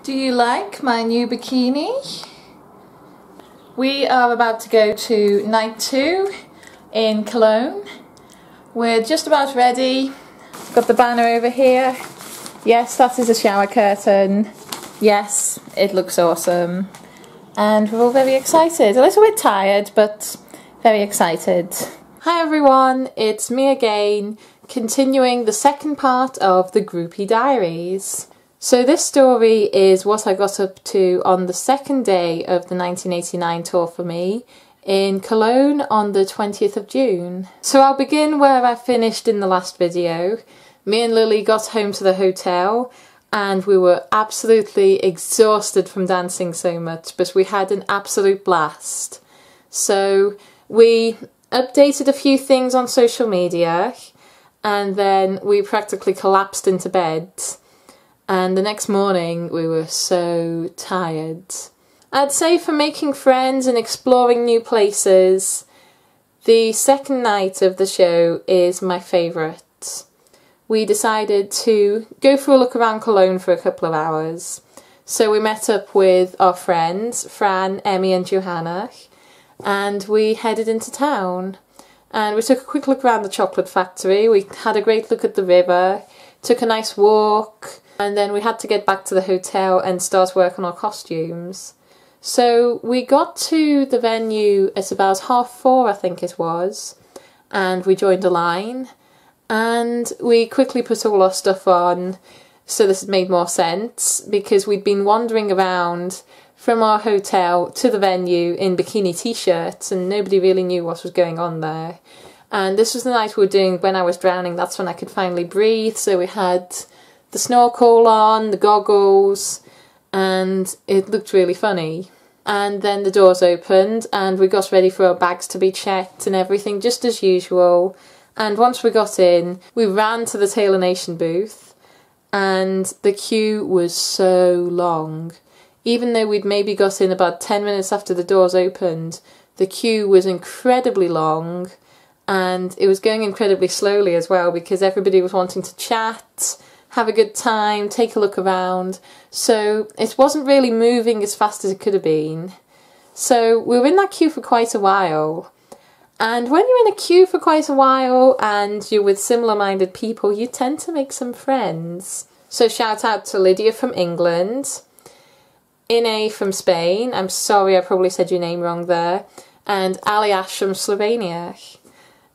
Do you like my new bikini? We are about to go to night 2 in Cologne. We're just about ready. Got the banner over here. Yes, that is a shower curtain. Yes, it looks awesome. And we're all very excited. A little bit tired, but very excited. Hi everyone, it's me again, continuing the second part of the Groupie Diaries. So this story is what I got up to on the second day of the 1989 tour for me in Cologne on the 20th of June. So I'll begin where I finished in the last video. Me and Lily got home to the hotel and we were absolutely exhausted from dancing so much, but we had an absolute blast. So we updated a few things on social media and then we practically collapsed into bed. And the next morning we were so tired. I'd say for making friends and exploring new places, the second night of the show is my favourite. We decided to go for a look around Cologne for a couple of hours. So we met up with our friends, Fran, Emmy and Johanna, and we headed into town. And we took a quick look around the chocolate factory, we had a great look at the river, took a nice walk, and then we had to get back to the hotel and start work on our costumes. So we got to the venue at about 4:30, I think it was, and we joined a line, and we quickly put all our stuff on, so this made more sense, because we'd been wandering around from our hotel to the venue in bikini t-shirts, and nobody really knew what was going on there. And this was the night we were doing When I Was Drowning, that's when I could finally breathe, so we had the snorkel on, the goggles, and it looked really funny. And then the doors opened and we got ready for our bags to be checked and everything, just as usual. And once we got in, we ran to the Taylor Nation booth and the queue was so long. Even though we'd maybe got in about 10 minutes after the doors opened, the queue was incredibly long and it was going incredibly slowly as well because everybody was wanting to chat, have a good time, take a look around, so it wasn't really moving as fast as it could have been. So we were in that queue for quite a while, and when you're in a queue for quite a while and you're with similar-minded people, you tend to make some friends. So shout out to Lydia from England, Ine from Spain, I'm sorry I probably said your name wrong there, and Ali Ash from Slovenia.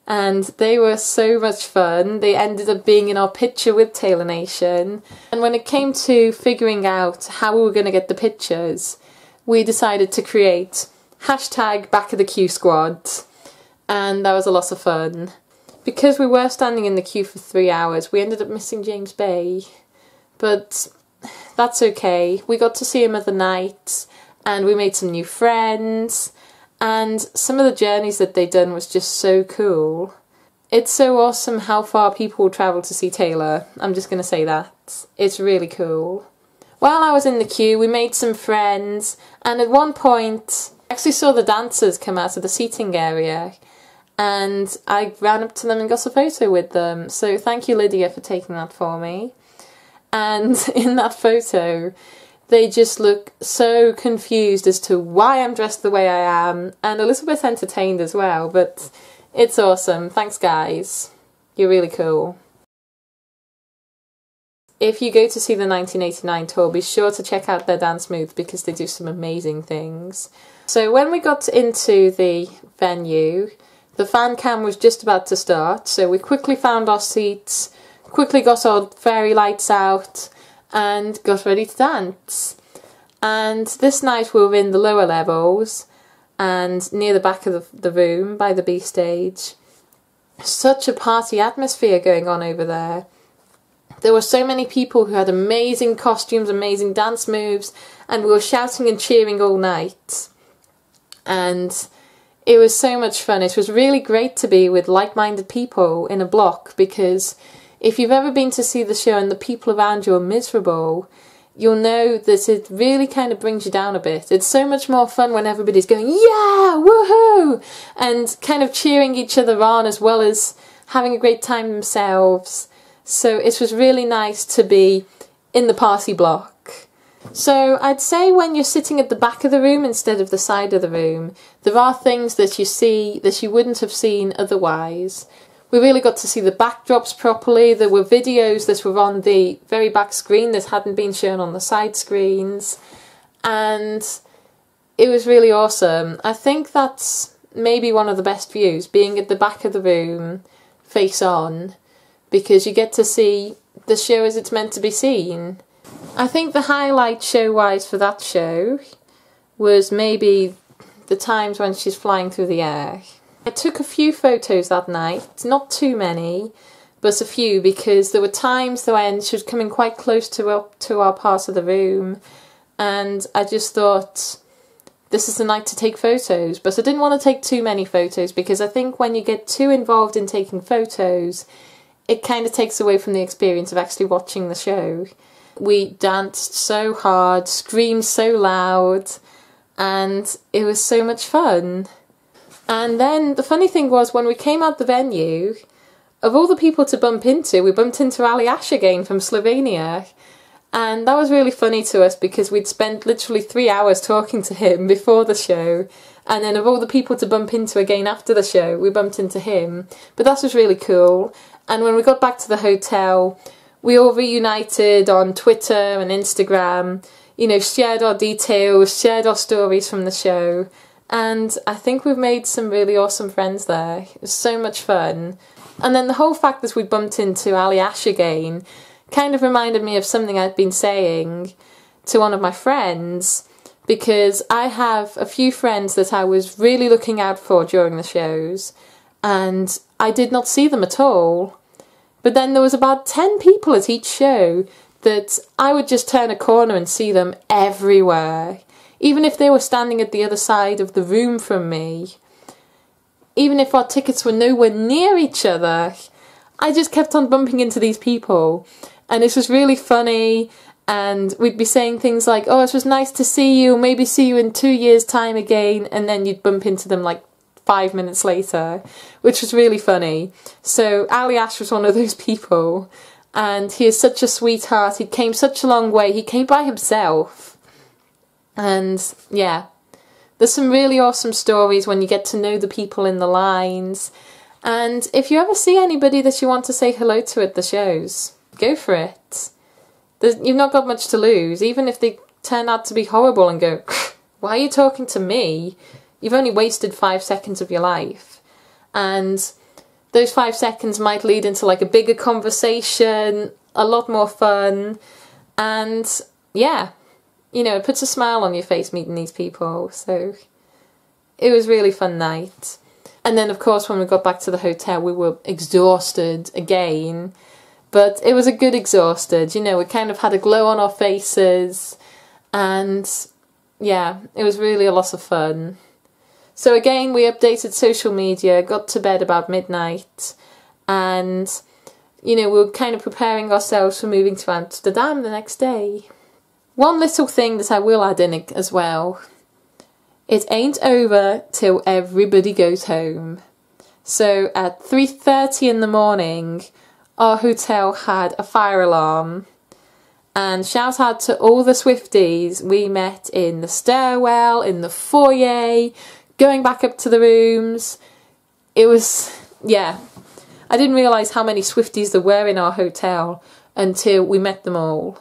And they were so much fun. They ended up being in our picture with Taylor Nation. And when it came to figuring out how we were going to get the pictures, we decided to create hashtag Back of the Queue Squad. And that was a lot of fun. Because we were standing in the queue for 3 hours, we ended up missing James Bay. But that's okay. We got to see him at the night and we made some new friends. And some of the journeys that they'd done was just so cool. It's so awesome how far people will travel to see Taylor. I'm just going to say that. It's really cool. While I was in the queue, we made some friends, and at one point, I actually saw the dancers come out of the seating area, and I ran up to them and got a photo with them. So thank you, Lydia, for taking that for me. And in that photo, they just look so confused as to why I'm dressed the way I am, and a little bit entertained as well, but it's awesome. Thanks guys. You're really cool. If you go to see the 1989 tour, be sure to check out their dance moves because they do some amazing things. So when we got into the venue, the fan cam was just about to start, so we quickly found our seats, quickly got our fairy lights out, and got ready to dance. And this night we were in the lower levels and near the back of the room by the B stage. Such a party atmosphere going on over there. There were so many people who had amazing costumes, amazing dance moves, and we were shouting and cheering all night. And it was so much fun. It was really great to be with like-minded people in a block, because if you've ever been to see the show and the people around you are miserable, you'll know that it really kind of brings you down a bit. It's so much more fun when everybody's going, yeah, woohoo, and kind of cheering each other on as well as having a great time themselves. So it was really nice to be in the party block. So I'd say when you're sitting at the back of the room instead of the side of the room, there are things that you see that you wouldn't have seen otherwise. We really got to see the backdrops properly. There were videos that were on the very back screen that hadn't been shown on the side screens. And it was really awesome. I think that's maybe one of the best views, being at the back of the room, face on, because you get to see the show as it's meant to be seen. I think the highlight show-wise for that show was maybe the times when she's flying through the air. I took a few photos that night, not too many, but a few, because there were times when she was coming quite close to our part of the room, and I just thought, this is the night to take photos. But I didn't want to take too many photos, because I think when you get too involved in taking photos, it kind of takes away from the experience of actually watching the show. We danced so hard, screamed so loud, and it was so much fun. And then the funny thing was, when we came out the venue, of all the people to bump into, we bumped into Ali Ash again from Slovenia. And that was really funny to us, because we'd spent literally 3 hours talking to him before the show. And then of all the people to bump into again after the show, we bumped into him. But that was really cool. And when we got back to the hotel, we all reunited on Twitter and Instagram, you know, shared our details, shared our stories from the show. And I think we've made some really awesome friends there. It was so much fun. And then the whole fact that we bumped into Ali Ash again kind of reminded me of something I'd been saying to one of my friends, because I have a few friends that I was really looking out for during the shows, and I did not see them at all. But then there was about 10 people at each show that I would just turn a corner and see them everywhere. Even if they were standing at the other side of the room from me, even if our tickets were nowhere near each other, I just kept on bumping into these people. And it was really funny, and we'd be saying things like, oh, it was nice to see you, maybe see you in 2 years' time again, and then you'd bump into them like 5 minutes later, which was really funny. So Ali Ash was one of those people, and he is such a sweetheart. He came such a long way. He came by himself. And yeah, there's some really awesome stories when you get to know the people in the lines. And if you ever see anybody that you want to say hello to at the shows, go for it. You've not got much to lose. Even if they turn out to be horrible and go, why are you talking to me? You've only wasted 5 seconds of your life. And those 5 seconds might lead into like a bigger conversation, a lot more fun. And yeah, you know, it puts a smile on your face meeting these people. So it was a really fun night. And then, of course, when we got back to the hotel, we were exhausted again. But it was a good exhausted. You know, we kind of had a glow on our faces. And yeah, it was really a lot of fun. So again, we updated social media, got to bed about midnight. And, you know, we were kind of preparing ourselves for moving to Amsterdam the next day. One little thing that I will add in as well. It ain't over till everybody goes home. So at 3:30 in the morning, our hotel had a fire alarm. And shout out to all the Swifties we met in the stairwell, in the foyer, going back up to the rooms. It was, yeah, I didn't realise how many Swifties there were in our hotel until we met them all.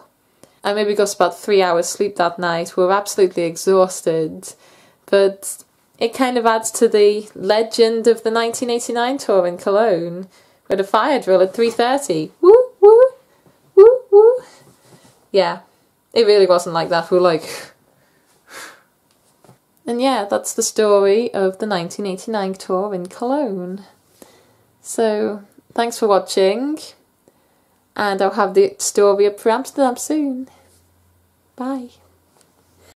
I maybe got about 3 hours sleep that night. We were absolutely exhausted. But it kind of adds to the legend of the 1989 tour in Cologne. We had a fire drill at 3:30. Woo, woo, woo, woo. Yeah, it really wasn't like that. We were like... And yeah, that's the story of the 1989 tour in Cologne. So, thanks for watching. And I'll have the story up for Amsterdam soon. Bye.